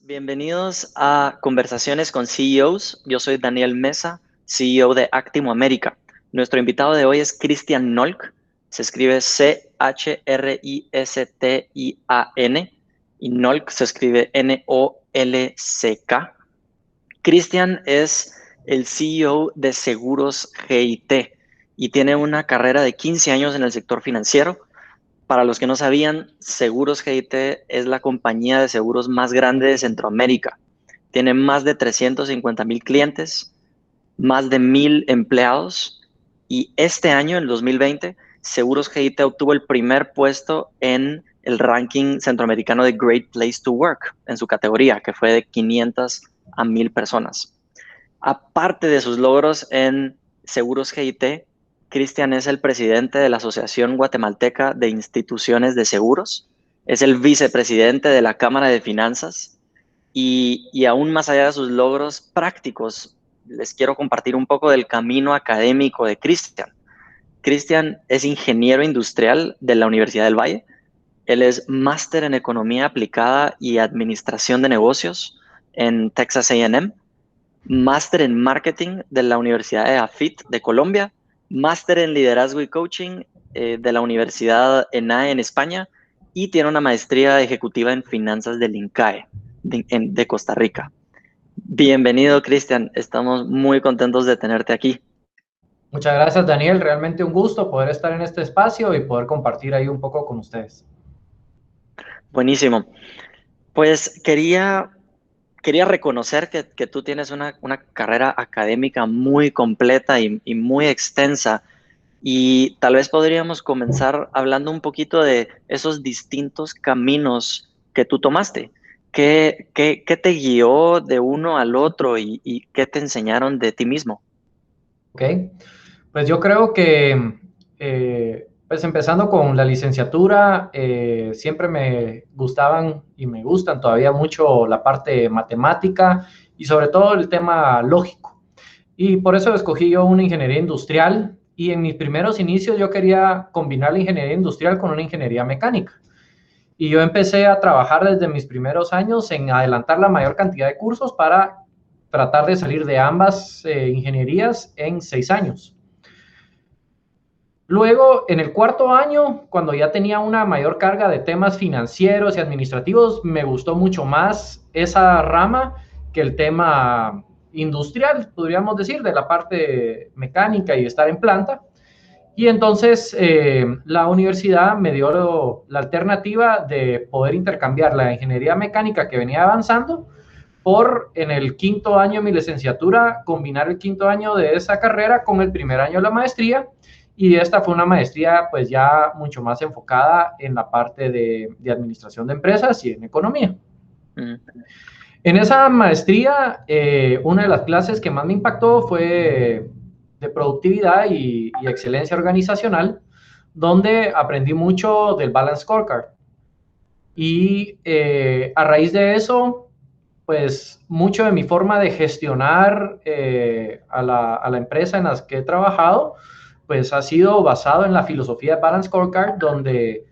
Bienvenidos a Conversaciones con CEOs. Yo soy Daniel Mesa, CEO de Actimo América. Nuestro invitado de hoy es Christian Nolk. Se escribe Christian y Nolk se escribe Nolck. Christian es el CEO de Seguros GIT y tiene una carrera de 15 años en el sector financiero. Para los que no sabían, Seguros GIT es la compañía de seguros más grande de Centroamérica. Tiene más de 350,000 clientes, más de 1,000 empleados y este año, en 2020, Seguros GIT obtuvo el primer puesto en el ranking centroamericano de Great Place to Work en su categoría, que fue de 500 a 1,000 personas. Aparte de sus logros en Seguros GIT, Christian es el presidente de la Asociación Guatemalteca de Instituciones de Seguros, es el vicepresidente de la Cámara de Finanzas y aún más allá de sus logros prácticos, les quiero compartir un poco del camino académico de Christian. Christian es ingeniero industrial de la Universidad del Valle. Él es máster en Economía Aplicada y Administración de Negocios en Texas A&M, máster en Marketing de la Universidad de AFIT de Colombia, máster en Liderazgo y Coaching de la Universidad ENAE en España y tiene una maestría ejecutiva en Finanzas del INCAE de Costa Rica. Bienvenido, Christian. Estamos muy contentos de tenerte aquí. Muchas gracias, Daniel. Realmente un gusto poder estar en este espacio y poder compartir ahí un poco con ustedes. Buenísimo. Pues quería reconocer que tú tienes una carrera académica muy completa y muy extensa. Y tal vez podríamos comenzar hablando un poquito de esos distintos caminos que tú tomaste. ¿Qué te guió de uno al otro y qué te enseñaron de ti mismo? Ok, pues yo creo que, pues empezando con la licenciatura, siempre me gustaban y me gustan todavía mucho la parte matemática y sobre todo el tema lógico. Y por eso escogí yo una ingeniería industrial y en mis primeros inicios yo quería combinar la ingeniería industrial con una ingeniería mecánica. Y yo empecé a trabajar desde mis primeros años en adelantar la mayor cantidad de cursos para tratar de salir de ambas ingenierías en 6 años. Luego, en el cuarto año, cuando ya tenía una mayor carga de temas financieros y administrativos, me gustó mucho más esa rama que el tema industrial, podríamos decir, de la parte mecánica y estar en planta. Y entonces la universidad me dio la alternativa de poder intercambiar la ingeniería mecánica que venía avanzando por, en el quinto año de mi licenciatura, combinar el quinto año de esa carrera con el primer año de la maestría. Y esta fue una maestría pues ya mucho más enfocada en la parte de administración de empresas y en economía. En esa maestría, una de las clases que más me impactó fue de productividad y excelencia organizacional, donde aprendí mucho del Balance Scorecard. Y a raíz de eso, pues mucho de mi forma de gestionar a la empresa en las que he trabajado, pues ha sido basado en la filosofía de Balance Scorecard, donde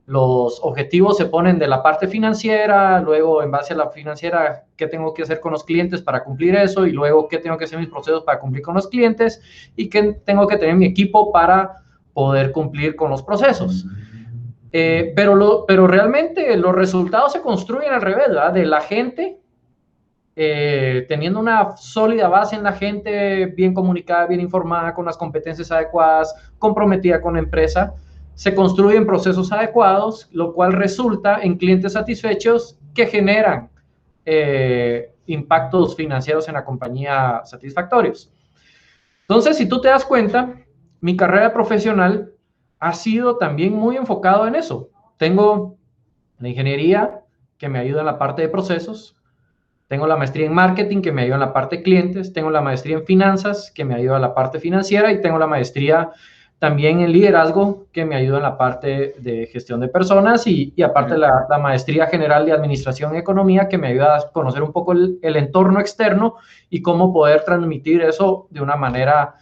los objetivos se ponen de la parte financiera, luego en base a la financiera, qué tengo que hacer con los clientes para cumplir eso, y luego qué tengo que hacer mis procesos para cumplir con los clientes, y qué tengo que tener mi equipo para poder cumplir con los procesos. Pero realmente los resultados se construyen al revés, ¿verdad? De la gente, teniendo una sólida base en la gente, bien comunicada, bien informada, con las competencias adecuadas, comprometida con la empresa, se construyen procesos adecuados, lo cual resulta en clientes satisfechos que generan impactos financieros en la compañía satisfactorios. Entonces, si tú te das cuenta, mi carrera profesional ha sido también muy enfocado en eso. Tengo la ingeniería que me ayuda en la parte de procesos, tengo la maestría en marketing que me ayuda en la parte de clientes, tengo la maestría en finanzas que me ayuda en la parte financiera y tengo la maestría también en liderazgo que me ayuda en la parte de gestión de personas y aparte la maestría general de administración y economía que me ayuda a conocer un poco el entorno externo y cómo poder transmitir eso de una manera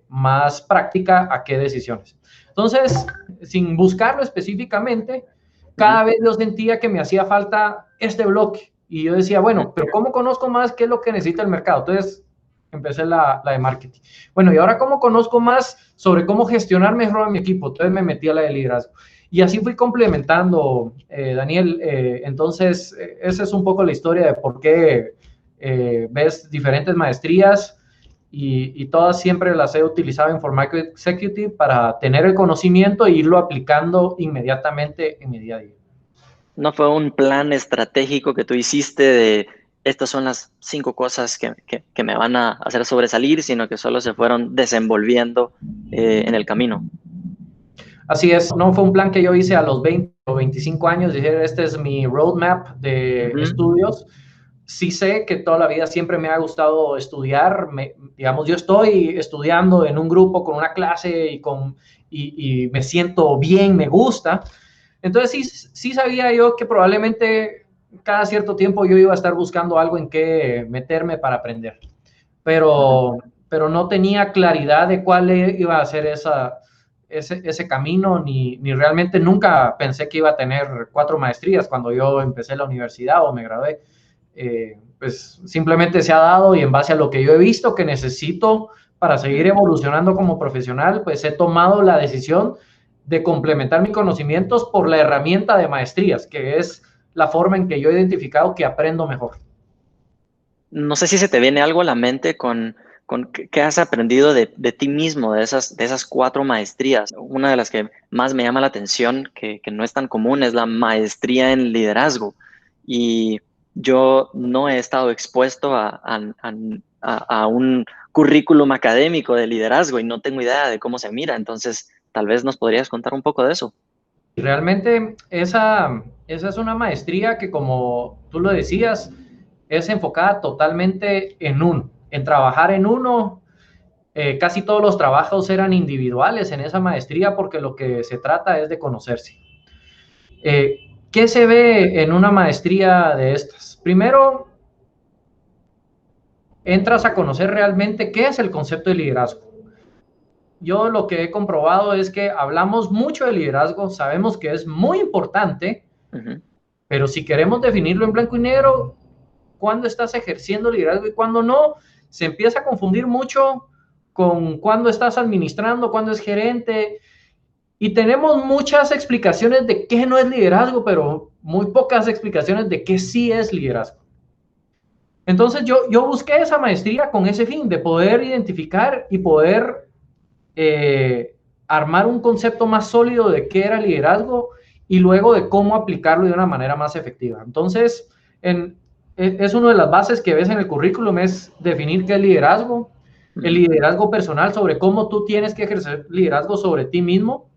más práctica a qué decisiones. Entonces, sin buscarlo específicamente, cada vez yo sentía que me hacía falta este bloque Y yo decía, bueno, pero ¿cómo conozco más qué es lo que necesita el mercado? Entonces empecé la de marketing. Bueno, y ahora ¿cómo conozco más sobre cómo gestionar mejor a mi equipo? Entonces me metí a la de liderazgo. Y así fui complementando, Daniel. Entonces, esa es un poco la historia de por qué ves diferentes maestrías y todas siempre las he utilizado en Formato Executive para tener el conocimiento e irlo aplicando inmediatamente en mi día a día. No fue un plan estratégico que tú hiciste de estas son las 5 cosas que me van a hacer sobresalir, sino que solo se fueron desenvolviendo en el camino. Así es, no fue un plan que yo hice a los 20 o 25 años, dije, este es mi roadmap de estudios. Sí sé que toda la vida siempre me ha gustado estudiar, digamos, yo estoy estudiando en un grupo con una clase y me siento bien, me gusta. Entonces sí sabía yo que probablemente cada cierto tiempo yo iba a estar buscando algo en qué meterme para aprender, pero no tenía claridad de cuál iba a ser ese camino, ni realmente nunca pensé que iba a tener 4 maestrías cuando yo empecé la universidad o me gradué. Pues simplemente se ha dado y en base a lo que yo he visto que necesito para seguir evolucionando como profesional, pues he tomado la decisión de complementar mis conocimientos por la herramienta de maestrías, que es la forma en que yo he identificado que aprendo mejor. No sé si se te viene algo a la mente con qué has aprendido de ti mismo, de esas 4 maestrías. Una de las que más me llama la atención, que no es tan común, es la maestría en liderazgo. Y yo no he estado expuesto a un currículum académico de liderazgo y no tengo idea de cómo se mira. Entonces, tal vez nos podrías contar un poco de eso. Realmente esa es una maestría que, como tú lo decías, es enfocada totalmente en trabajar en uno. Casi todos los trabajos eran individuales en esa maestría porque lo que se trata es de conocerse. ¿Qué se ve en una maestría de estas? Primero, entras a conocer realmente qué es el concepto de liderazgo. Yo lo que he comprobado es que hablamos mucho de liderazgo, sabemos que es muy importante, Ujú. pero si queremos definirlo en blanco y negro, ¿cuándo estás ejerciendo liderazgo y cuándo no? Se empieza a confundir mucho con cuándo estás administrando, cuándo es gerente. Y tenemos muchas explicaciones de qué no es liderazgo, pero muy pocas explicaciones de qué sí es liderazgo. Entonces yo busqué esa maestría con ese fin, de poder identificar y poder armar un concepto más sólido de qué era liderazgo y luego de cómo aplicarlo de una manera más efectiva. Entonces, es una de las bases que ves en el currículum, es definir qué es liderazgo, el liderazgo personal, sobre cómo tú tienes que ejercer liderazgo sobre ti mismo,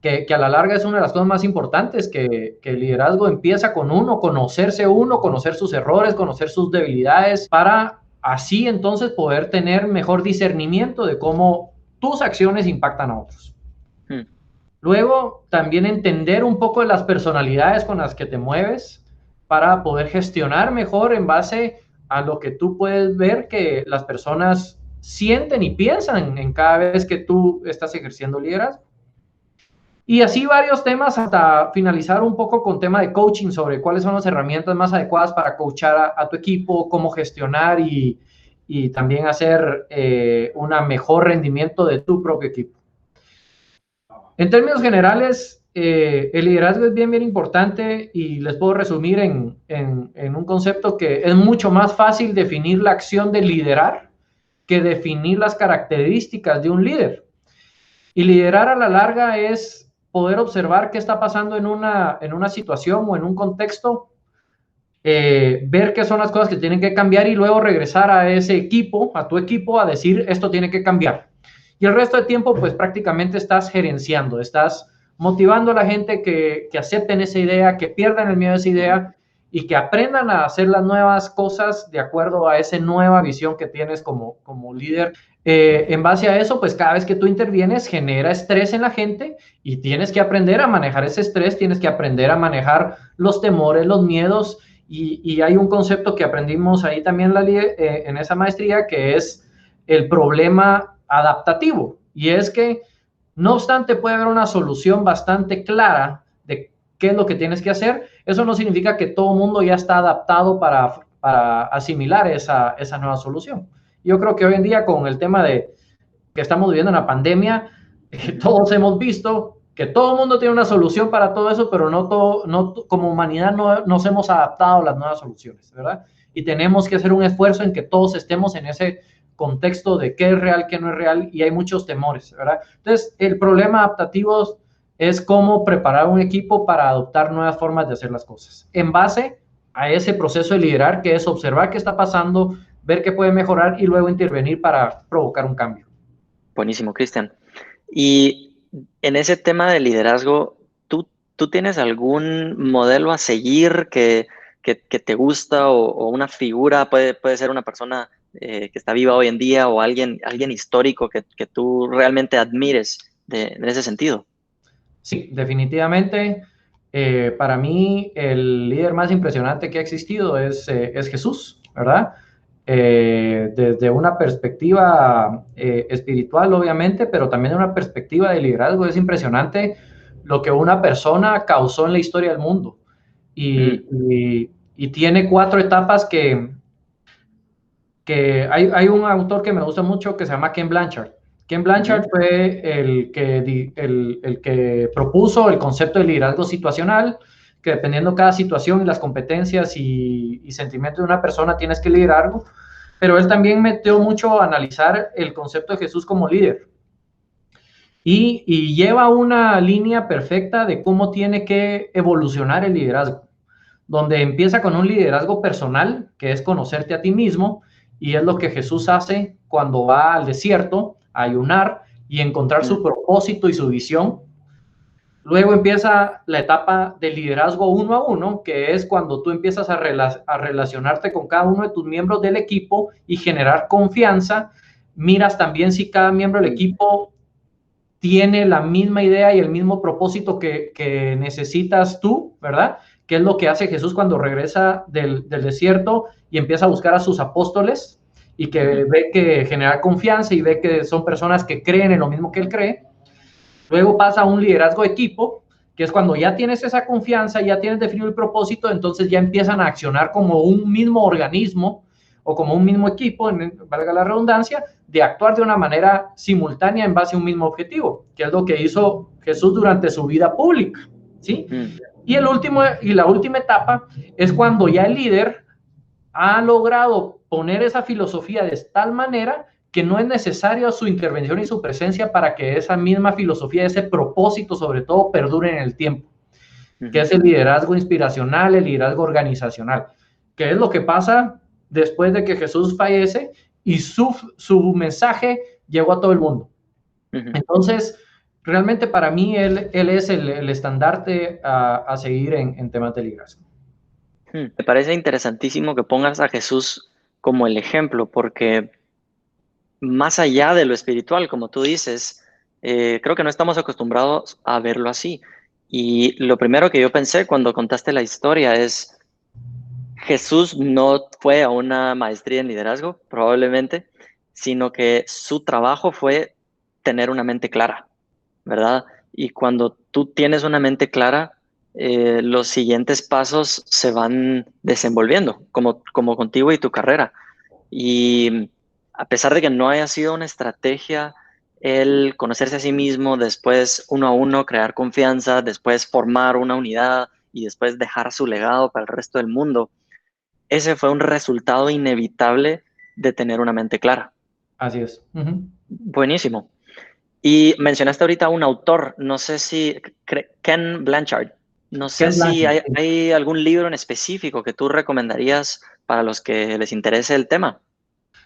que a la larga es una de las cosas más importantes, que el liderazgo empieza con uno, conocer sus errores, conocer sus debilidades, para así entonces poder tener mejor discernimiento de cómo tus acciones impactan a otros. Luego, también entender un poco de las personalidades con las que te mueves para poder gestionar mejor en base a lo que tú puedes ver que las personas sienten y piensan en cada vez que tú estás ejerciendo liderazgo. Y así varios temas hasta finalizar un poco con tema de coaching sobre cuáles son las herramientas más adecuadas para coachar a tu equipo, cómo gestionar y también hacer un mejor rendimiento de tu propio equipo. En términos generales, el liderazgo es bien importante y les puedo resumir en un concepto que es mucho más fácil definir la acción de liderar que definir las características de un líder. Y liderar a la larga es poder observar qué está pasando en una situación o en un contexto, ver qué son las cosas que tienen que cambiar y luego regresar a ese equipo, a tu equipo, a decir esto tiene que cambiar. Y el resto del tiempo, pues prácticamente estás gerenciando, estás motivando a la gente que acepten esa idea, que pierdan el miedo a esa idea y que aprendan a hacer las nuevas cosas de acuerdo a esa nueva visión que tienes como líder. En base a eso, pues cada vez que tú intervienes genera estrés en la gente y tienes que aprender a manejar ese estrés, tienes que aprender a manejar los temores, los miedos y hay un concepto que aprendimos ahí también en esa maestría que es el problema adaptativo y es que no obstante puede haber una solución bastante clara de qué es lo que tienes que hacer, eso no significa que todo el mundo ya está adaptado para asimilar esa nueva solución. Yo creo que hoy en día con el tema de que estamos viviendo en la pandemia, todos hemos visto que todo el mundo tiene una solución para todo eso, pero como humanidad no nos hemos adaptado a las nuevas soluciones, ¿verdad? Y tenemos que hacer un esfuerzo en que todos estemos en ese contexto de qué es real, qué no es real, y hay muchos temores, ¿verdad? Entonces, el problema adaptativo es cómo preparar un equipo para adoptar nuevas formas de hacer las cosas, en base a ese proceso de liderar, que es observar qué está pasando, ver qué puede mejorar y luego intervenir para provocar un cambio. Buenísimo, Cristian. Y en ese tema de liderazgo, ¿tú tienes algún modelo a seguir que te gusta o una figura? Puede ser una persona que está viva hoy en día o alguien histórico que tú realmente admires en ese sentido. Sí, definitivamente. Para mí, el líder más impresionante que ha existido es Jesús, ¿verdad? Desde una perspectiva espiritual, obviamente, pero también de una perspectiva de liderazgo, es impresionante lo que una persona causó en la historia del mundo. Y tiene 4 etapas que hay un autor que me gusta mucho que se llama Ken Blanchard. Ken Blanchard fue el que propuso el concepto de liderazgo situacional, que dependiendo de cada situación y las competencias y sentimientos de una persona tienes que liderarlo, pero él también metió mucho a analizar el concepto de Jesús como líder. Y lleva una línea perfecta de cómo tiene que evolucionar el liderazgo, donde empieza con un liderazgo personal, que es conocerte a ti mismo, y es lo que Jesús hace cuando va al desierto a ayunar y encontrar su propósito y su visión. Luego empieza la etapa de liderazgo 1 a 1, que es cuando tú empiezas a relacionarte con cada uno de tus miembros del equipo y generar confianza. Miras también si cada miembro del equipo tiene la misma idea y el mismo propósito que necesitas tú, ¿verdad? Que es lo que hace Jesús cuando regresa del desierto y empieza a buscar a sus apóstoles y que ve que genera confianza y ve que son personas que creen en lo mismo que él cree. Luego pasa a un liderazgo de equipo, que es cuando ya tienes esa confianza, ya tienes definido el propósito, entonces ya empiezan a accionar como un mismo organismo o como un mismo equipo, valga la redundancia, de actuar de una manera simultánea en base a un mismo objetivo, que es lo que hizo Jesús durante su vida pública, ¿sí? Y la última etapa es cuando ya el líder ha logrado poner esa filosofía de tal manera que no es necesaria su intervención y su presencia para que esa misma filosofía, ese propósito sobre todo, perdure en el tiempo, que es el liderazgo inspiracional, el liderazgo organizacional, que es lo que pasa después de que Jesús fallece y su mensaje llegó a todo el mundo. Entonces, realmente para mí él es el estandarte a seguir en temas de liderazgo. Me parece interesantísimo que pongas a Jesús como el ejemplo, porque más allá de lo espiritual, como tú dices, creo que no estamos acostumbrados a verlo así. Y lo primero que yo pensé cuando contaste la historia es, Jesús no fue a una maestría en liderazgo, probablemente, sino que su trabajo fue tener una mente clara, ¿verdad? Y cuando tú tienes una mente clara, los siguientes pasos se van desenvolviendo, como contigo y tu carrera. Y a pesar de que no haya sido una estrategia el conocerse a sí mismo, después uno a uno crear confianza, después formar una unidad y después dejar su legado para el resto del mundo, ese fue un resultado inevitable de tener una mente clara. Así es. Buenísimo. Y mencionaste ahorita a un autor, no sé si, Ken Blanchard, no sé Ken si Blanchard, hay algún libro en específico que tú recomendarías para los que les interese el tema.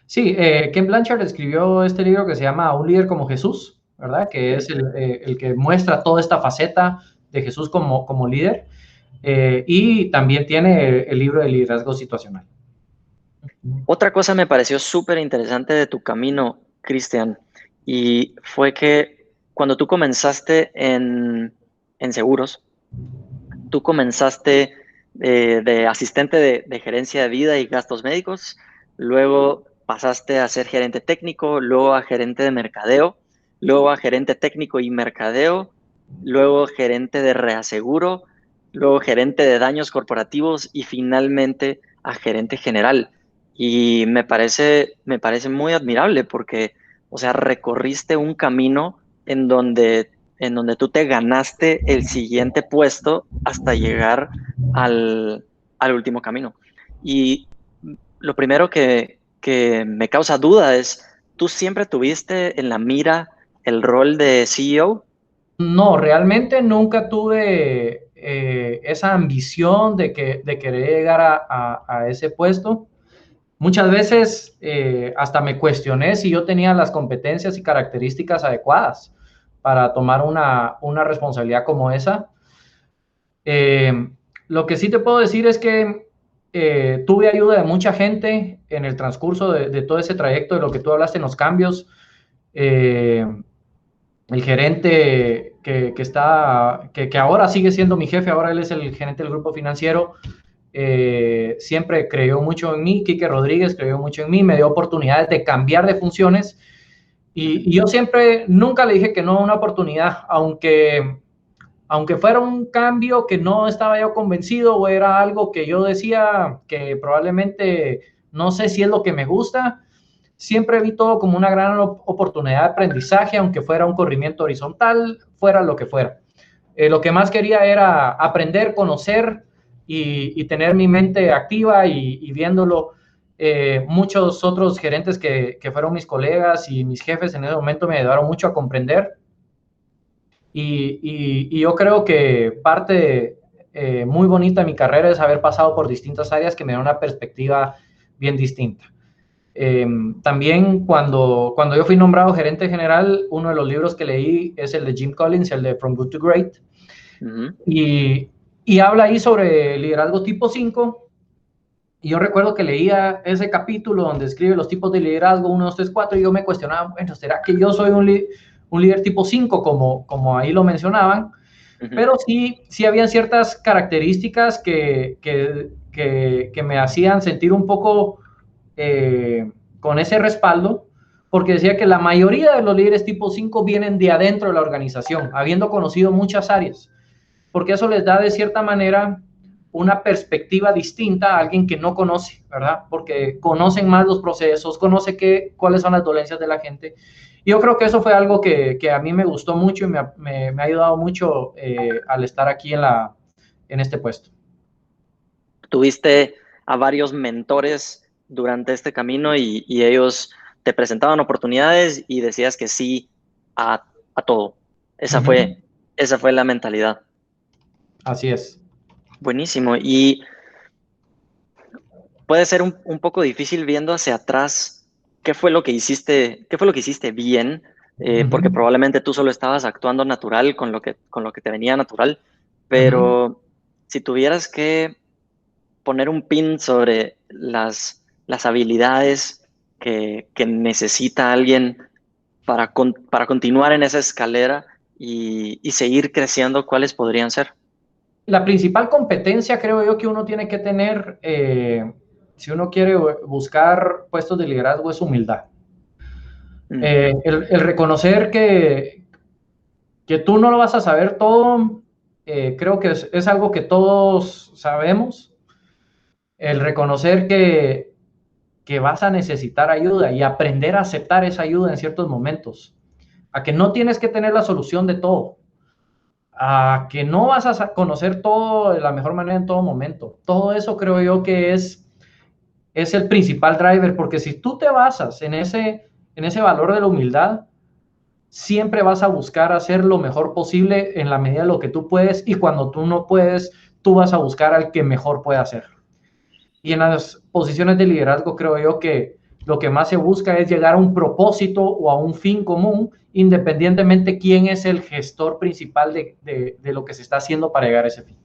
sí, Ken Blanchard escribió este libro que se llama Un líder como Jesús, ¿verdad? Que es el que muestra toda esta faceta de Jesús como líder. Y también tiene el libro de liderazgo situacional. Otra cosa me pareció súper interesante de tu camino, Cristian, y fue que cuando tú comenzaste en seguros, tú comenzaste de asistente de gerencia de vida y gastos médicos, luego pasaste a ser gerente técnico, luego a gerente de mercadeo, luego a gerente técnico y mercadeo, luego gerente de reaseguro luego gerente de daños corporativos y finalmente a gerente general. Y me parece muy admirable porque, o sea, recorriste un camino en donde tú te ganaste el siguiente puesto hasta llegar al último camino. Y lo primero que me causa duda es, ¿tú siempre tuviste en la mira el rol de CEO? No, realmente nunca tuve esa ambición de querer llegar a ese puesto. Muchas veces hasta me cuestioné si yo tenía las competencias y características adecuadas para tomar una responsabilidad como esa. Lo que sí te puedo decir es que tuve ayuda de mucha gente en el transcurso de todo ese trayecto, de lo que tú hablaste en los cambios. Eh, el gerente que ahora sigue siendo mi jefe, ahora él es el gerente del grupo financiero, siempre creyó mucho en mí. Quique Rodríguez creyó mucho en mí, me dio oportunidades de cambiar de funciones y yo siempre, nunca le dije que no a una oportunidad, aunque fuera un cambio que no estaba yo convencido o era algo que yo decía que probablemente no sé si es lo que me gusta. Siempre vi todo como una gran oportunidad de aprendizaje, aunque fuera un corrimiento horizontal, fuera lo que fuera. Lo que más quería era aprender, conocer y tener mi mente activa y viéndolo. Muchos otros gerentes que fueron mis colegas y mis jefes en ese momento me ayudaron mucho a comprender. Y yo creo que parte muy bonita de mi carrera es haber pasado por distintas áreas que me dan una perspectiva bien distinta. También cuando yo fui nombrado gerente general, uno de los libros que leí es el de Jim Collins, el de From Good to Great, y habla ahí sobre liderazgo tipo 5. Y yo recuerdo que leía ese capítulo donde escribe los tipos de liderazgo 1, 2, 3, 4, y yo me cuestionaba, bueno, ¿será que yo soy un líder tipo 5, como ahí lo mencionaban? Pero sí habían ciertas características que me hacían sentir un poco con ese respaldo, porque decía que la mayoría de los líderes tipo 5 vienen de adentro de la organización, habiendo conocido muchas áreas, porque eso les da de cierta manera una perspectiva distinta a alguien que no conoce, ¿verdad? Porque conocen más los procesos, cuáles son las dolencias de la gente. Y yo creo que eso fue algo que a mí me gustó mucho y me ha ayudado mucho al estar aquí en este puesto. Tuviste a varios mentores durante este camino y ellos te presentaban oportunidades y decías que sí a todo. Esa fue la mentalidad. Así es. Buenísimo. Y puede ser un poco difícil viendo hacia atrás qué fue lo que hiciste bien, porque probablemente tú solo estabas actuando natural con lo que te venía natural, pero si tuvieras que poner un pin sobre las habilidades que necesita alguien para continuar en esa escalera y seguir creciendo, ¿cuáles podrían ser? La principal competencia creo yo que uno tiene que tener si uno quiere buscar puestos de liderazgo es humildad. El reconocer que tú no lo vas a saber todo, creo que es algo que todos sabemos. El reconocer que vas a necesitar ayuda y aprender a aceptar esa ayuda en ciertos momentos. A que no tienes que tener la solución de todo. A que no vas a conocer todo de la mejor manera en todo momento. Todo eso creo yo que es el principal driver, porque si tú te basas en ese valor de la humildad, siempre vas a buscar hacer lo mejor posible en la medida de lo que tú puedes, y cuando tú no puedes, tú vas a buscar al que mejor pueda hacer. Y en las posiciones de liderazgo creo yo que lo que más se busca es llegar a un propósito o a un fin común, independientemente quién es el gestor principal de lo que se está haciendo para llegar a ese fin.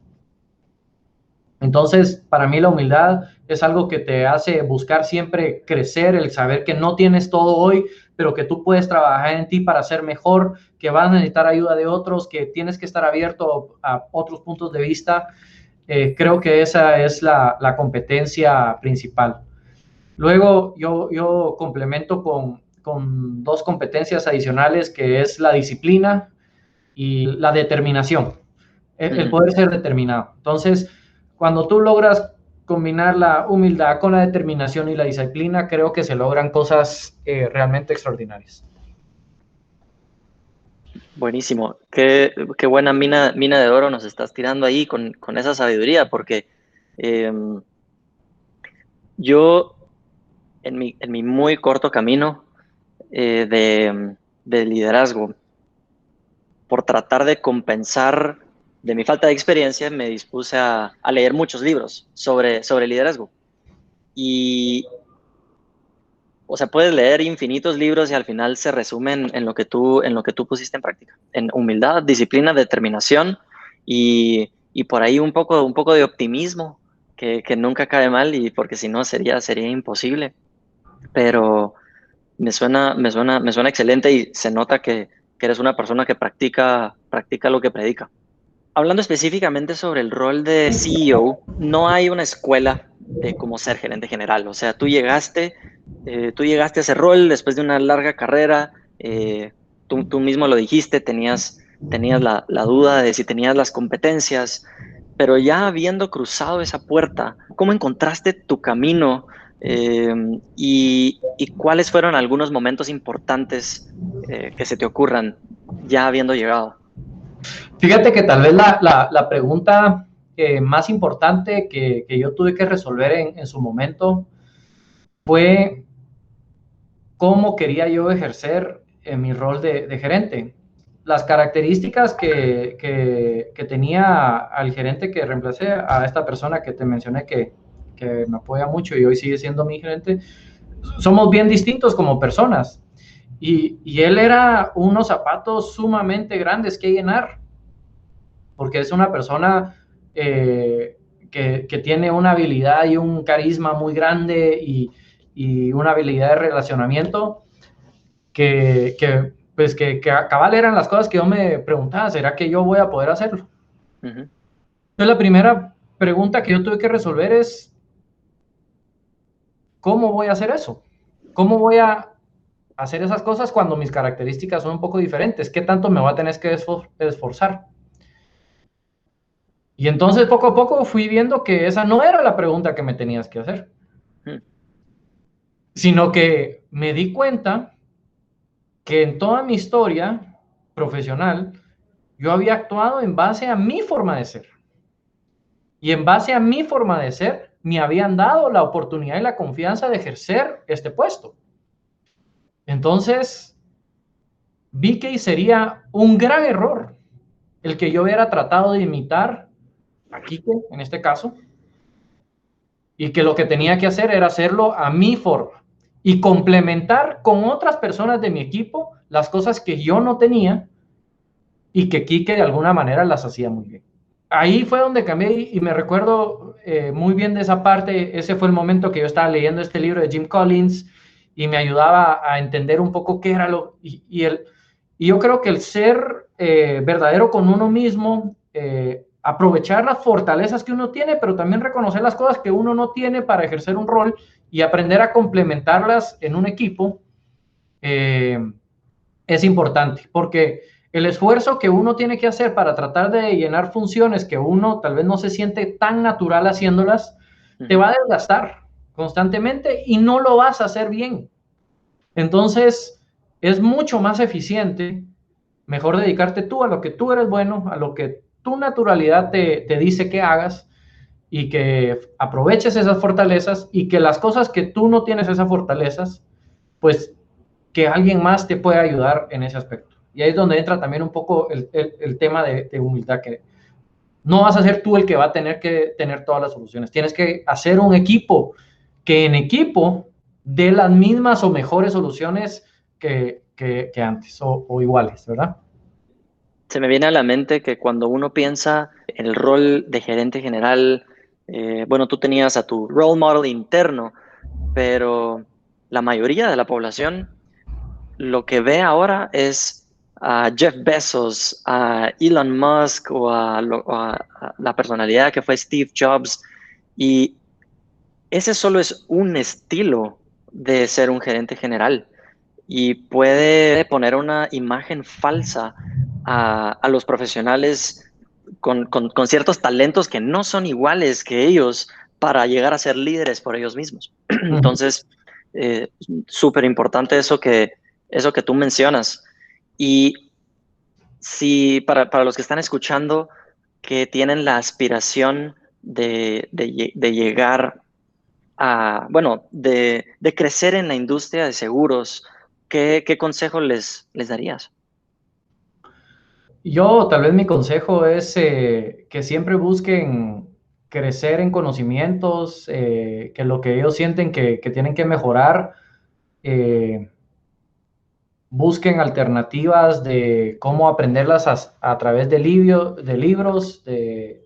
Entonces, para mí la humildad es algo que te hace buscar siempre crecer, el saber que no tienes todo hoy, pero que tú puedes trabajar en ti para ser mejor, que vas a necesitar ayuda de otros, que tienes que estar abierto a otros puntos de vista. Creo que esa es la competencia principal. Luego yo complemento con dos competencias adicionales, que es la disciplina y la determinación. el poder ser determinado. Entonces, cuando tú logras combinar la humildad con la determinación y la disciplina, creo que se logran cosas realmente extraordinarias. Buenísimo. Qué buena mina de oro nos estás tirando ahí con esa sabiduría, porque yo en mi muy corto camino de liderazgo, por tratar de compensar de mi falta de experiencia, me dispuse a leer muchos libros sobre liderazgo. Y, o sea, puedes leer infinitos libros y al final se resumen en lo que tú pusiste en práctica, en humildad, disciplina, determinación y por ahí un poco de optimismo, que nunca cae mal y porque si no sería imposible. Pero me suena excelente y se nota que eres una persona que practica lo que predica. Hablando específicamente sobre el rol de CEO, no hay una escuela de cómo ser gerente general. O sea, tú llegaste a ese rol después de una larga carrera. Tú mismo lo dijiste, tenías la duda de si tenías las competencias, pero ya habiendo cruzado esa puerta, ¿cómo encontraste tu camino? Y cuáles fueron algunos momentos importantes que se te ocurran ya habiendo llegado. Fíjate que tal vez la pregunta más importante que yo tuve que resolver en su momento fue cómo quería yo ejercer mi rol de gerente. Las características que tenía al gerente que reemplacé, a esta persona que te mencioné que me apoya mucho y hoy sigue siendo mi gerente, somos bien distintos como personas. Y él era unos zapatos sumamente grandes que llenar, porque es una persona que tiene una habilidad y un carisma muy grande y una habilidad de relacionamiento pues que cabal eran las cosas que yo me preguntaba, ¿será que yo voy a poder hacerlo? Ujú. Entonces la primera pregunta que yo tuve que resolver es, ¿cómo voy a hacer eso? ¿Cómo voy a hacer esas cosas cuando mis características son un poco diferentes? ¿Qué tanto me voy a tener que esforzar? Y entonces poco a poco fui viendo que esa no era la pregunta que me tenías que hacer, Mm. sino que me di cuenta que en toda mi historia profesional yo había actuado en base a mi forma de ser. Y en base a mi forma de ser, me habían dado la oportunidad y la confianza de ejercer este puesto. Entonces, vi que sería un gran error el que yo hubiera tratado de imitar a Quique, en este caso, y que lo que tenía que hacer era hacerlo a mi forma y complementar con otras personas de mi equipo las cosas que yo no tenía y que Quique de alguna manera las hacía muy bien. Ahí fue donde cambié y me recuerdo muy bien de esa parte. Ese fue el momento que yo estaba leyendo este libro de Jim Collins y me ayudaba a entender un poco qué era y yo creo que el ser verdadero con uno mismo, aprovechar las fortalezas que uno tiene, pero también reconocer las cosas que uno no tiene para ejercer un rol y aprender a complementarlas en un equipo, es importante, porque el esfuerzo que uno tiene que hacer para tratar de llenar funciones que uno tal vez no se siente tan natural haciéndolas, te Ujú. va a desgastar constantemente y no lo vas a hacer bien. Entonces, es mucho más eficiente, mejor dedicarte tú a lo que tú eres bueno, a lo que tu naturalidad te dice que hagas y que aproveches esas fortalezas y que las cosas que tú no tienes esas fortalezas, pues que alguien más te pueda ayudar en ese aspecto. Y ahí es donde entra también un poco el tema de humildad, que no vas a ser tú el que va a tener que tener todas las soluciones. Tienes que hacer un equipo que en equipo dé las mismas o mejores soluciones que antes o iguales, ¿verdad? Se me viene a la mente que cuando uno piensa en el rol de gerente general, bueno, tú tenías a tu role model interno, pero la mayoría de la población lo que ve ahora es a Jeff Bezos, a Elon Musk o a la personalidad que fue Steve Jobs. Y ese solo es un estilo de ser un gerente general y puede poner una imagen falsa a los profesionales con ciertos talentos que no son iguales que ellos para llegar a ser líderes por ellos mismos. Ujú. Entonces, súper importante eso que tú mencionas. Y si para los que están escuchando que tienen la aspiración de llegar a, bueno, de crecer en la industria de seguros, ¿qué consejo les darías? Yo, tal vez mi consejo es que siempre busquen crecer en conocimientos, que lo que ellos sienten que tienen que mejorar, eh, busquen alternativas de cómo aprenderlas a través de libros, eh,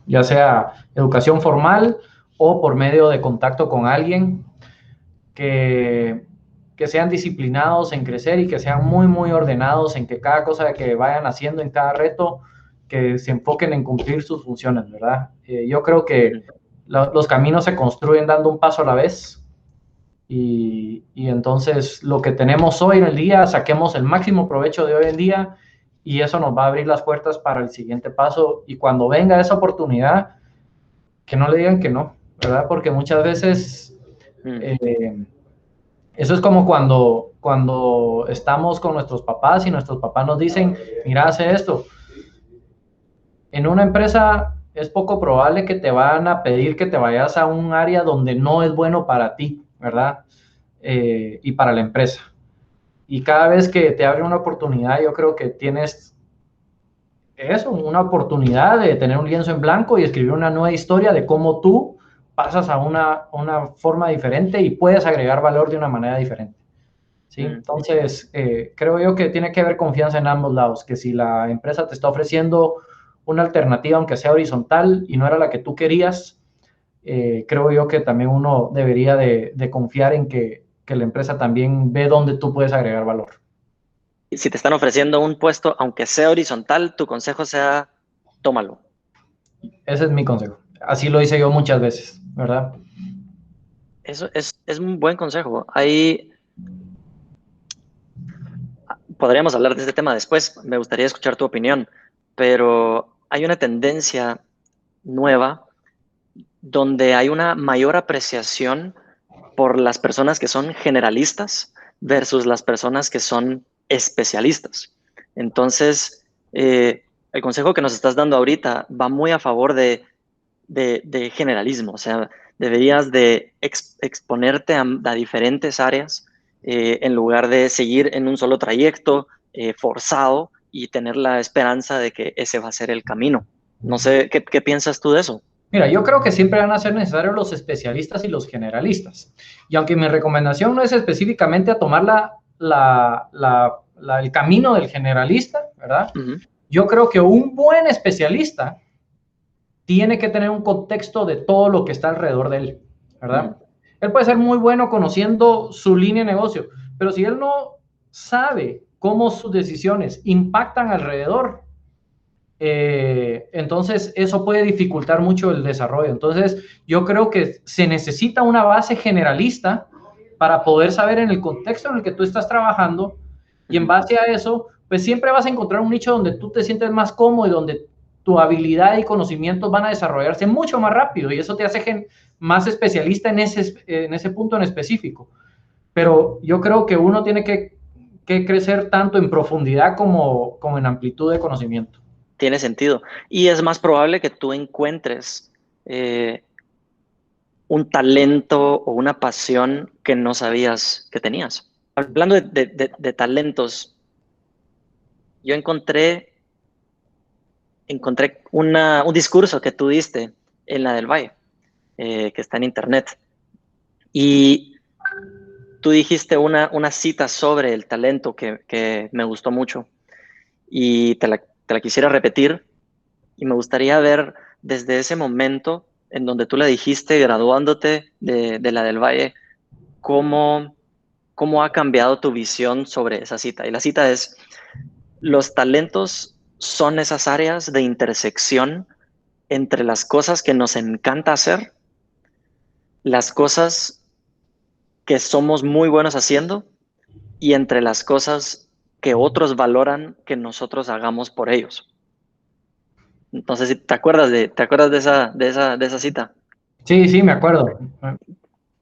ya sea educación formal o por medio de contacto con alguien, que, que sean disciplinados en crecer y que sean muy, muy ordenados en que cada cosa que vayan haciendo en cada reto, que se enfoquen en cumplir sus funciones, ¿verdad? Yo creo que Ujú. los caminos se construyen dando un paso a la vez. Y entonces lo que tenemos hoy en el día, saquemos el máximo provecho de hoy en día y eso nos va a abrir las puertas para el siguiente paso. Y cuando venga esa oportunidad, que no le digan que no, ¿verdad? Porque muchas veces Mm. eh, eso es como cuando estamos con nuestros papás y nuestros papás nos dicen, mira, hace esto. En una empresa es poco probable que te van a pedir que te vayas a un área donde no es bueno para ti, ¿verdad? Y para la empresa. Y cada vez que te abre una oportunidad, yo creo que tienes eso, una oportunidad de tener un lienzo en blanco y escribir una nueva historia de cómo tú pasas a una forma diferente y puedes agregar valor de una manera diferente. ¿Sí? Mm. Entonces, creo yo que tiene que haber confianza en ambos lados, que si la empresa te está ofreciendo una alternativa, aunque sea horizontal, y no era la que tú querías, creo yo que también uno debería de confiar en que la empresa también ve dónde tú puedes agregar valor. Y si te están ofreciendo un puesto, aunque sea horizontal, tu consejo sea, tómalo. Ese es mi consejo. Así lo hice yo muchas veces, ¿verdad? Eso es un buen consejo. Ahí podríamos hablar de este tema después. Me gustaría escuchar tu opinión, pero hay una tendencia nueva donde hay una mayor apreciación por las personas que son generalistas versus las personas que son especialistas. Entonces, el consejo que nos estás dando ahorita va muy a favor de generalismo, o sea, deberías de exponerte a diferentes áreas en lugar de seguir en un solo trayecto forzado y tener la esperanza de que ese va a ser el camino. No sé, ¿qué piensas tú de eso? Mira, yo creo que siempre van a ser necesarios los especialistas y los generalistas. Y aunque mi recomendación no es específicamente a tomar el camino del generalista, ¿verdad? Ujú. Yo creo que un buen especialista tiene que tener un contexto de todo lo que está alrededor de él, Mm. ¿verdad? Él puede ser muy bueno conociendo su línea de negocio, pero si él no sabe cómo sus decisiones impactan alrededor, entonces eso puede dificultar mucho el desarrollo. Entonces yo creo que se necesita una base generalista para poder saber en el contexto en el que tú estás trabajando y en Ujú. base a eso, pues siempre vas a encontrar un nicho donde tú te sientes más cómodo y donde tu habilidad y conocimientos van a desarrollarse mucho más rápido y eso te hace más especialista en ese punto en específico. Pero yo creo que uno tiene que crecer tanto en profundidad como en amplitud de conocimiento. Tiene sentido. Y es más probable que tú encuentres eh, un talento o una pasión que no sabías que tenías. Hablando de talentos, yo encontré un discurso que tú diste en la del Valle, que está en internet. Y tú dijiste una cita sobre el talento que me gustó mucho y te la quisiera repetir y me gustaría ver desde ese momento en donde tú la dijiste graduándote de la del Valle, cómo, cómo ha cambiado tu visión sobre esa cita. Y la cita es, los talentos son esas áreas de intersección entre las cosas que nos encanta hacer, las cosas que somos muy buenos haciendo y entre las cosas que otros valoran que nosotros hagamos por ellos. Entonces, si ¿te acuerdas de esa cita? Sí, sí, me acuerdo.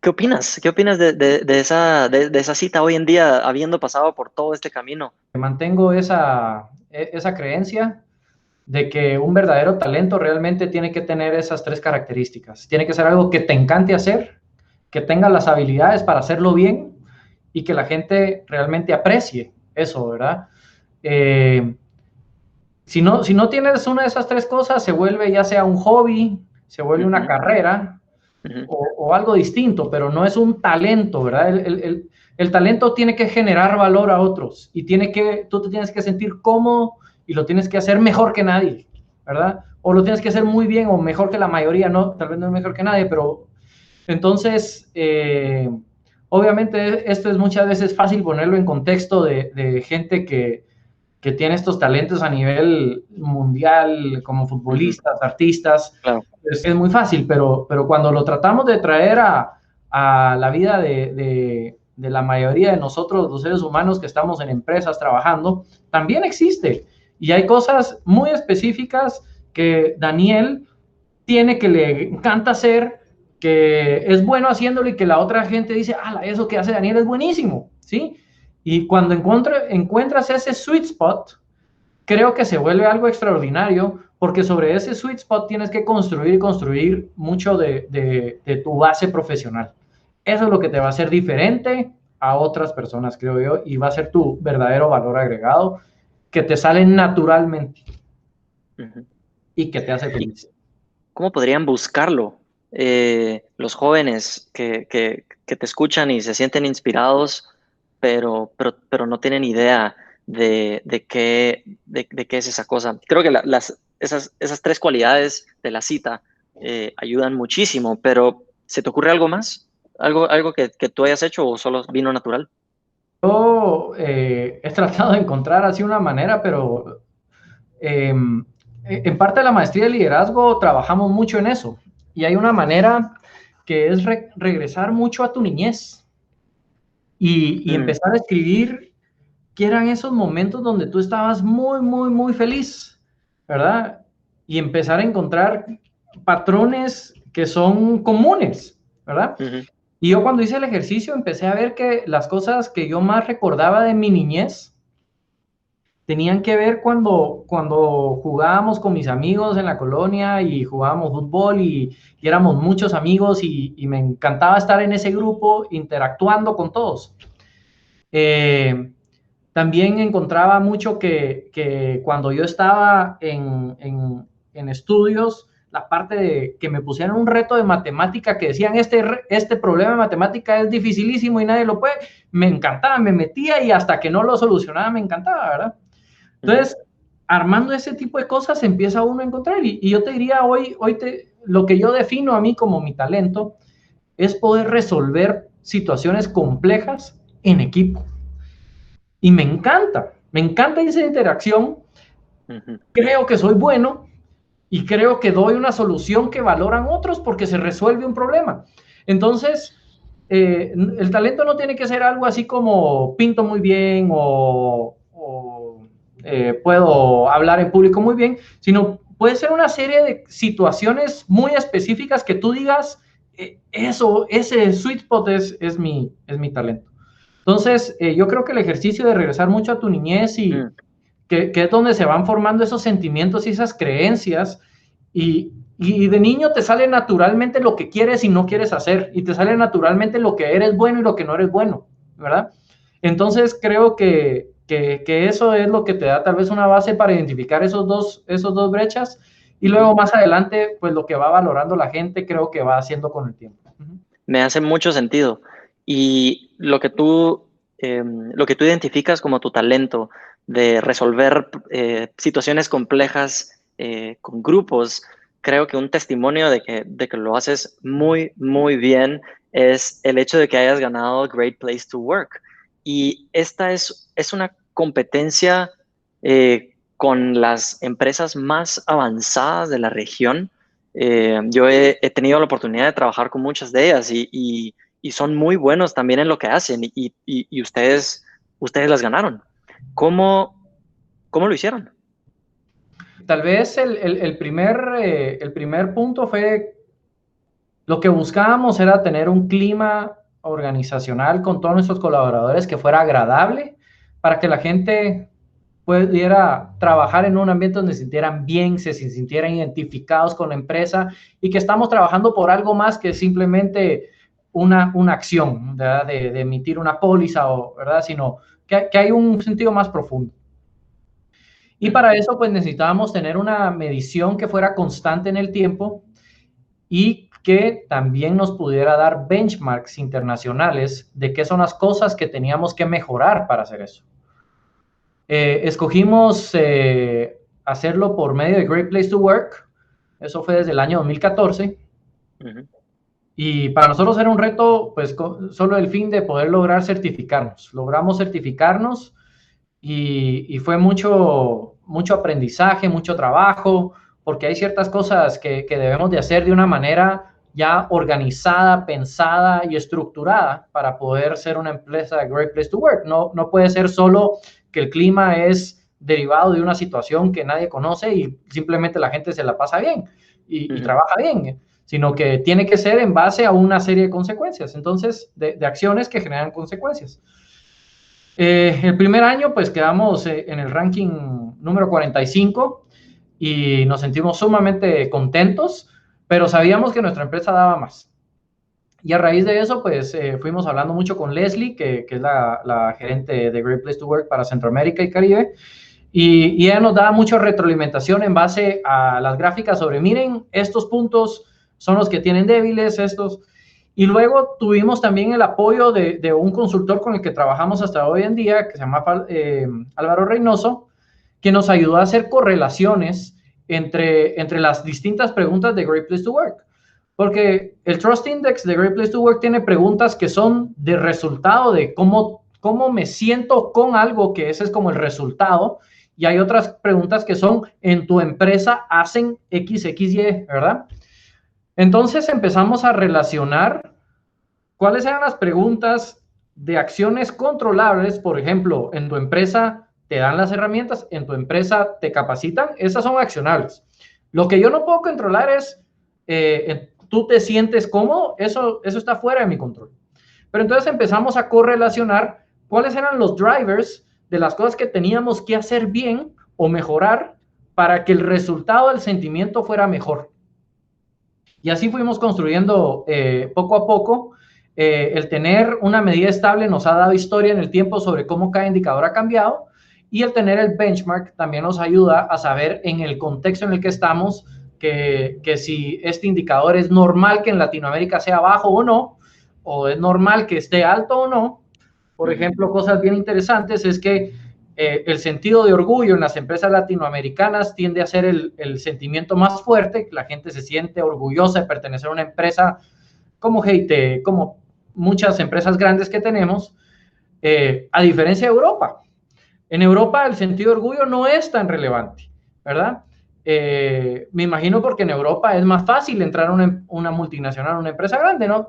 ¿Qué opinas? ¿Qué opinas de esa cita hoy en día, habiendo pasado por todo este camino? Mantengo esa creencia de que un verdadero talento realmente tiene que tener esas tres características. Tiene que ser algo que te encante hacer, que tenga las habilidades para hacerlo bien y que la gente realmente aprecie eso, ¿verdad? Eh, si no tienes una de esas tres cosas, se vuelve ya sea un hobby, se vuelve una Ujú, carrera ujú, o algo distinto, pero no es un talento, ¿verdad? El talento tiene que generar valor a otros y tú te tienes que sentir cómodo y lo tienes que hacer mejor que nadie, ¿verdad? O lo tienes que hacer muy bien o mejor que la mayoría, no, tal vez no es mejor que nadie, pero entonces, obviamente esto es muchas veces fácil ponerlo en contexto de gente que tiene estos talentos a nivel mundial, como ujú. futbolistas, artistas, Claro. es muy fácil, pero cuando lo tratamos de traer a la vida de la mayoría de nosotros, los seres humanos que estamos en empresas trabajando, también existe. Y hay cosas muy específicas que Daniel tiene, que le encanta hacer, que es bueno haciéndolo y que la otra gente dice, ah, eso que hace Daniel es buenísimo, ¿sí? Y cuando encuentras ese sweet spot, creo que se vuelve algo extraordinario, porque sobre ese sweet spot tienes que construir y construir mucho de tu base profesional. Eso es lo que te va a hacer diferente a otras personas, creo yo, y va a ser tu verdadero valor agregado, que te sale naturalmente Ujú. y que te hace ¿Y feliz. cómo podrían buscarlo los jóvenes que te escuchan y se sienten inspirados, pero no tienen idea de qué es esa cosa? Creo que esas tres cualidades de la cita ayudan muchísimo, pero ¿se te ocurre algo más? ¿Algo que tú hayas hecho o solo vino natural? Yo he tratado de encontrar así una manera, pero en parte de la maestría de liderazgo trabajamos mucho en eso. Y hay una manera que es regresar mucho a tu niñez y Mm, empezar a escribir que eran esos momentos donde tú estabas muy, muy, muy feliz, ¿verdad? Y empezar a encontrar patrones que son comunes, ¿verdad? ujú, Y yo cuando hice el ejercicio empecé a ver que las cosas que yo más recordaba de mi niñez tenían que ver cuando jugábamos con mis amigos en la colonia y jugábamos fútbol y éramos muchos amigos y me encantaba estar en ese grupo interactuando con todos. Eh, También encontraba mucho que cuando yo estaba en estudios, la parte de que me pusieran un reto de matemática, que decían, este problema de matemática es dificilísimo y nadie lo puede, me encantaba, me metía y hasta que no lo solucionaba me encantaba, ¿verdad? ujú, Entonces, armando ese tipo de cosas empieza uno a encontrar y yo te diría lo que yo defino a mí como mi talento es poder resolver situaciones complejas en equipo. Y me encanta esa interacción, ujú. creo que soy bueno y creo que doy una solución que valoran otros porque se resuelve un problema. Entonces, el talento no tiene que ser algo así como pinto muy bien o puedo hablar en público muy bien, sino puede ser una serie de situaciones muy específicas que tú digas, ese sweet spot es mi talento. Entonces, yo creo que el ejercicio de regresar mucho a tu niñez y Mm. que es donde se van formando esos sentimientos y esas creencias y de niño te sale naturalmente lo que quieres y no quieres hacer y te sale naturalmente lo que eres bueno y lo que no eres bueno, ¿verdad? Entonces creo que eso es lo que te da tal vez una base para identificar esos dos brechas y Ujú. luego más adelante pues lo que va valorando la gente creo que va haciendo con el tiempo. Me hace mucho sentido. Y lo que tú identificas como tu talento de resolver situaciones complejas con grupos, creo que un testimonio de que lo haces muy, muy bien es el hecho de que hayas ganado Great Place to Work. Y esta es una competencia con las empresas más avanzadas de la región. Yo he tenido la oportunidad de trabajar con muchas de ellas y son muy buenos también en lo que hacen y ustedes las ganaron. ¿Cómo lo hicieron? tal vez el primer punto fue, lo que buscábamos era tener un clima organizacional con todos nuestros colaboradores que fuera agradable para que la gente pudiera trabajar en un ambiente donde se sintieran bien, se sintieran identificados con la empresa y que estamos trabajando por algo más que simplemente una acción, ¿verdad? De emitir una póliza, ¿verdad? Sino que hay un sentido más profundo. Y para eso, pues necesitábamos tener una medición que fuera constante en el tiempo y que también nos pudiera dar benchmarks internacionales de qué son las cosas que teníamos que mejorar para hacer eso. Escogimos hacerlo por medio de Great Place to Work. Eso fue desde el año 2014. Y para nosotros era un reto, pues, solo el fin de poder lograr certificarnos. Logramos certificarnos y fue mucho aprendizaje, mucho trabajo, porque hay ciertas cosas que debemos de hacer de una manera ya organizada, pensada y estructurada para poder ser una empresa Great Place to Work. No puede ser solo que el clima es derivado de una situación que nadie conoce y simplemente la gente se la pasa bien y trabaja bien, sino que tiene que ser en base a una serie de consecuencias, entonces, de acciones que generan consecuencias. El primer año, pues, quedamos en el ranking número 45 y nos sentimos sumamente contentos, pero sabíamos que nuestra empresa daba más. Y a raíz de eso, pues, fuimos hablando mucho con Leslie, que es la gerente de Great Place to Work para Centroamérica y Caribe, y ella nos daba mucha retroalimentación en base a las gráficas sobre, miren, estos puntos son los que tienen débiles, estos. Y luego tuvimos también el apoyo de un consultor con el que trabajamos hasta hoy en día, que se llama Álvaro Reynoso, que nos ayudó a hacer correlaciones entre las distintas preguntas de Great Place to Work. Porque el Trust Index de Great Place to Work tiene preguntas que son de resultado de cómo me siento con algo, que ese es como el resultado. Y hay otras preguntas que son, en tu empresa hacen XXY, ¿verdad? Entonces empezamos a relacionar cuáles eran las preguntas de acciones controlables. Por ejemplo, en tu empresa te dan las herramientas, en tu empresa te capacitan, esas son accionables. Lo que yo no puedo controlar es, tú te sientes cómodo, eso está fuera de mi control. Pero entonces empezamos a correlacionar cuáles eran los drivers de las cosas que teníamos que hacer bien o mejorar para que el resultado del sentimiento fuera mejor. Y así fuimos construyendo poco a poco. El tener una medida estable nos ha dado historia en el tiempo sobre cómo cada indicador ha cambiado, y el tener el benchmark también nos ayuda a saber en el contexto en el que estamos que si este indicador es normal que en Latinoamérica sea bajo o no, o es normal que esté alto o no. Por ejemplo, cosas bien interesantes es que el sentido de orgullo en las empresas latinoamericanas tiende a ser el sentimiento más fuerte. La gente se siente orgullosa de pertenecer a una empresa como GIT, como muchas empresas grandes que tenemos, a diferencia de Europa. En Europa el sentido de orgullo no es tan relevante, ¿verdad? Me imagino porque en Europa es más fácil entrar a una multinacional, una empresa grande, ¿no?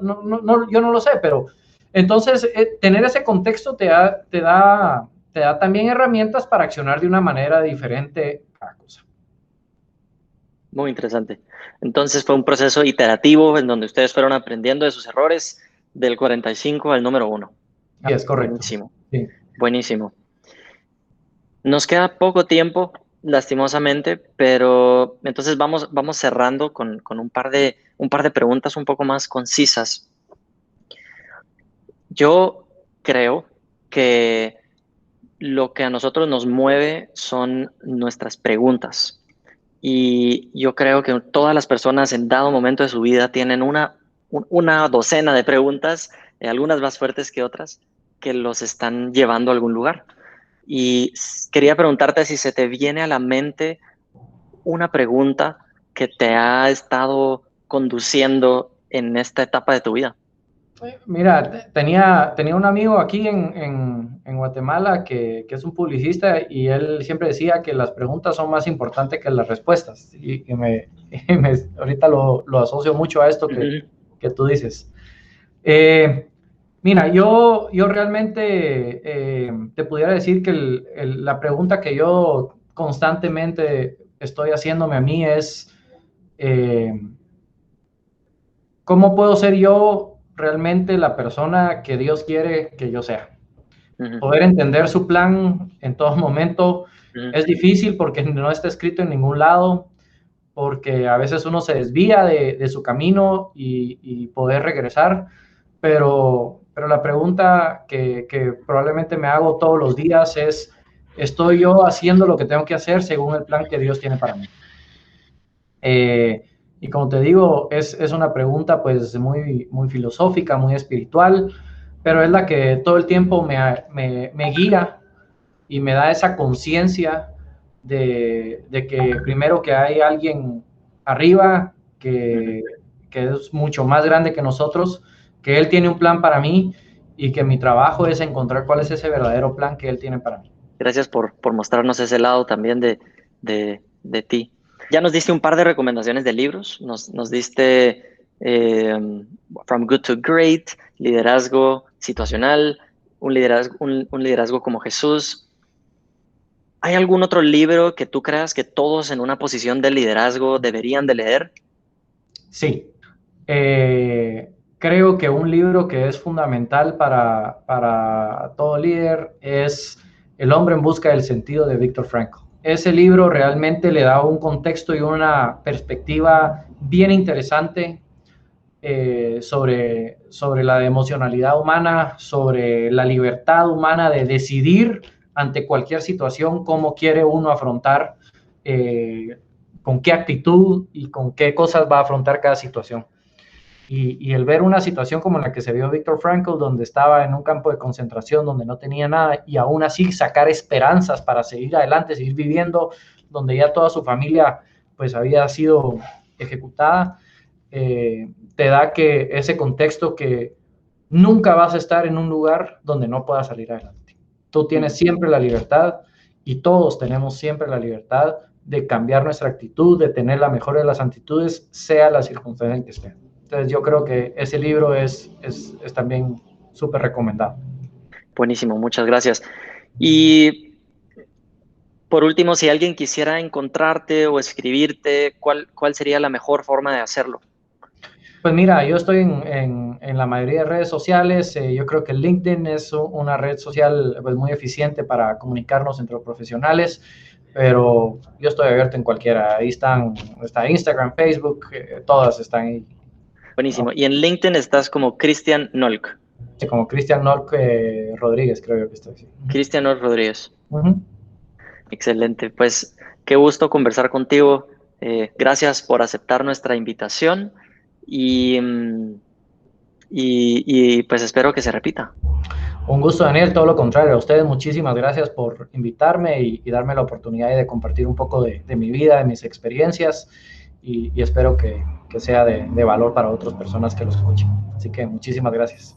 Yo no lo sé, pero entonces tener ese contexto te da también herramientas para accionar de una manera diferente cada cosa. Muy interesante. Entonces fue un proceso iterativo en donde ustedes fueron aprendiendo de sus errores del 45 al número 1. Sí, es correcto. Buenísimo. Sí. Buenísimo. Nos queda poco tiempo, lastimosamente, pero entonces vamos cerrando con un par de preguntas un poco más concisas. Yo creo que lo que a nosotros nos mueve son nuestras preguntas. Y yo creo que todas las personas en dado momento de su vida tienen una docena de preguntas, algunas más fuertes que otras, que los están llevando a algún lugar. Y quería preguntarte si se te viene a la mente una pregunta que te ha estado conduciendo en esta etapa de tu vida. Mira, tenía un amigo aquí en Guatemala que es un publicista, y él siempre decía que las preguntas son más importantes que las respuestas. Y ahorita lo asocio mucho a esto que tú dices. Mira, yo realmente te pudiera decir que la pregunta que yo constantemente estoy haciéndome a mí es ¿cómo puedo ser yo realmente la persona que Dios quiere que yo sea? Poder entender su plan en todo momento es difícil porque no está escrito en ningún lado, porque a veces uno se desvía de su camino y poder regresar, pero la pregunta que probablemente me hago todos los días es, ¿estoy yo haciendo lo que tengo que hacer según el plan que Dios tiene para mí? Y como te digo, es una pregunta pues muy, muy filosófica, muy espiritual, pero es la que todo el tiempo me guía y me da esa conciencia de que primero que hay alguien arriba que es mucho más grande que nosotros, que Él tiene un plan para mí y que mi trabajo es encontrar cuál es ese verdadero plan que Él tiene para mí. Gracias por mostrarnos ese lado también de ti. Ya nos diste un par de recomendaciones de libros. Nos diste From Good to Great, liderazgo situacional, un liderazgo como Jesús. ¿Hay algún otro libro que tú creas que todos en una posición de liderazgo deberían de leer? Sí. Creo que un libro que es fundamental para todo líder es El hombre en busca del sentido de Viktor Frankl. Ese libro realmente le da un contexto y una perspectiva bien interesante sobre la emocionalidad humana, sobre la libertad humana de decidir ante cualquier situación cómo quiere uno afrontar, con qué actitud y con qué cosas va a afrontar cada situación. Y el ver una situación como la que se vio Viktor Frankl, donde estaba en un campo de concentración, donde no tenía nada, y aún así sacar esperanzas para seguir adelante, seguir viviendo, donde ya toda su familia pues había sido ejecutada, te da que ese contexto que nunca vas a estar en un lugar donde no puedas salir adelante. Tú tienes siempre la libertad y todos tenemos siempre la libertad de cambiar nuestra actitud, de tener la mejor de las actitudes, sea la circunstancia en que esté. Entonces yo creo que ese libro es también súper recomendado. Buenísimo, muchas gracias. Y por último, si alguien quisiera encontrarte o escribirte, ¿cuál sería la mejor forma de hacerlo? Pues mira, yo estoy en la mayoría de redes sociales. Yo creo que LinkedIn es una red social pues, muy eficiente para comunicarnos entre los profesionales, pero yo estoy abierto en cualquiera. Ahí está Instagram, Facebook, todas están ahí. Buenísimo. Y en LinkedIn estás como Cristian Nolk. Sí, como Cristian Nolk Rodríguez, creo yo que estoy. Cristian Nolk Rodríguez. Uh-huh. Excelente. Pues qué gusto conversar contigo. Gracias por aceptar nuestra invitación y, pues espero que se repita. Un gusto, Daniel, todo lo contrario. A ustedes muchísimas gracias por invitarme y darme la oportunidad de compartir un poco de mi vida, de mis experiencias y espero que sea de valor para otras personas que lo escuchen. Así que muchísimas gracias.